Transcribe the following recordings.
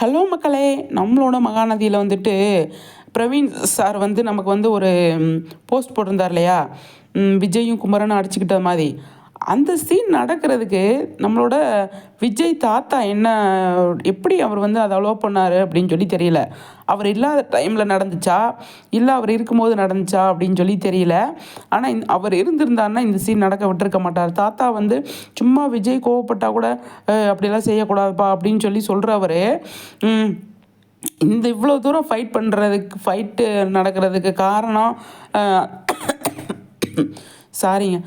Hello மக்களே! நம்மளோட மகாநதியில வந்துட்டு பிரவீன் சார் வந்து நமக்கு வந்து ஒரு போஸ்ட் போட்டிருந்தார் இல்லையா? விஜயும் குமரனும் அடிச்சுக்கிட்ட மாரி. அந்த சீன் நடக்கிறதுக்கு நம்மளோட விஜய் தாத்தா எப்படி அவர் வந்து அத அலோவ் பண்ணாரு அப்படின்னு சொல்லி தெரியல. அவர் இல்லாத டைம்ல நடந்துச்சா? இல்ல அவர் இருக்கும்போது நடந்துச்சா? அப்படின்னு சொல்லி தெரியல. ஆனா அவர் இருந்திருந்தாருன்னா இந்த சீன் நடக்க விட்டுருக்க மாட்டார். தாத்தா வந்து சும்மா விஜய் கோவப்பட்டா கூட அப்படிலாம் செய்யக்கூடாதுப்பா அப்படின்னு சொல்லி சொல்றவரு, ம் இந்த இவ்வளோ தூரம் ஃபைட்டு நடக்கிறதுக்கு காரணம் அ சாரிங்க.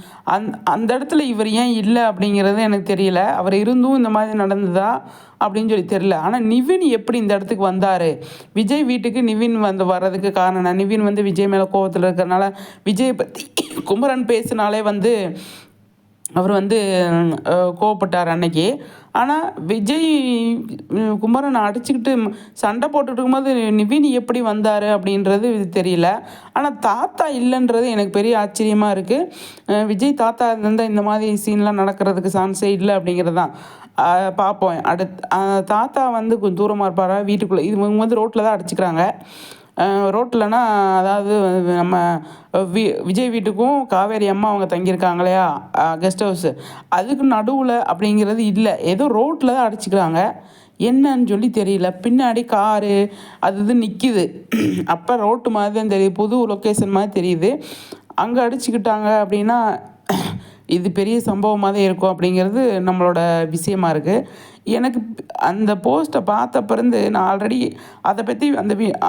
அந்த இடத்துல இவர் ஏன் இல்ல அப்படிங்கிறது எனக்கு தெரியல. அவர் இருந்தும் இந்த மாதிரி நடந்ததா அப்படின்னு சொல்லி தெரியல. ஆனா நிவின் எப்படி இந்த இடத்துக்கு வந்தாரு? விஜய் வீட்டுக்கு நிவின் வர்றதுக்கு காரணம் என்ன? நிவின் வந்து விஜய் மேல கோவத்துல இருக்கிறனால, விஜய பத்தி குமரன் பேசினாலே வந்து அவர் வந்து கோவப்பட்டார் அன்னைக்கு. ஆனா விஜய் குமரனை அடிச்சுக்கிட்டு சண்டை போட்டுட்டு இருக்கும்போது நிவின் எப்படி வந்தார் அப்படின்றது தெரியல. ஆனால் தாத்தா இல்லைன்றது எனக்கு பெரிய ஆச்சரியமாக இருக்குது. விஜய் தாத்தா இருந்தால் இந்த மாதிரி சீன்லாம் நடக்கிறதுக்கு சான்ஸே இல்லை அப்படிங்கிறது தான். பார்ப்போம் தாத்தா வந்து கொஞ்சம் தூரமாக இருப்பாரா வீட்டுக்குள்ளே, இவங்க வந்து ரோட்டில் தான் அடிச்சுக்கிறாங்க. ரோட்லனா அதாவது நம்ம விஜய் வீட்டுக்கும் காவேரி அம்மா அவங்க தங்கியிருக்காங்க இல்லையா, கெஸ்ட் ஹவுஸு, அதுக்கு நடுவில் அப்படிங்கிறது இல்லை. ஏதோ ரோட்டில் தான் அடிச்சுக்கிறாங்க. என்னன்னு சொல்லி தெரியல. பின்னாடி காரு அது இது நிற்கிது. அப்போ ரோட்டு மாதிரி தான் தெரியுது, புது லொக்கேஷன் மாதிரி தெரியுது. அங்கே அடிச்சுக்கிட்டாங்க அப்படின்னா இது பெரிய சம்பவமாக தான் இருக்கும் அப்படிங்கிறது நம்மளோட விஷயமா இருக்குது. எனக்கு அந்த போஸ்ட்டை பார்த்த பிறந்து நான் ஆல்ரெடி அதை பற்றி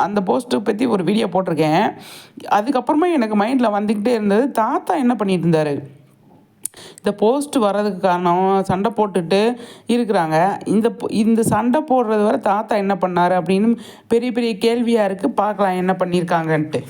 அந்த போஸ்ட்டை பற்றி ஒரு வீடியோ போட்டிருக்கேன். அதுக்கப்புறமா எனக்கு மைண்டில் வந்துக்கிட்டே இருந்தது, தாத்தா என்ன பண்ணிட்டு இருந்தார்? இந்த போஸ்ட் வர்றதுக்கு காரணம் சண்டை போட்டுட்டு இருக்கிறாங்க. இந்த சண்டை போடுறது வரை தாத்தா என்ன பண்ணார் அப்படின்னு பெரிய பெரிய கேள்வியாக இருக்குது. பார்க்கலாம் என்ன பண்ணியிருக்காங்கன்ட்டு.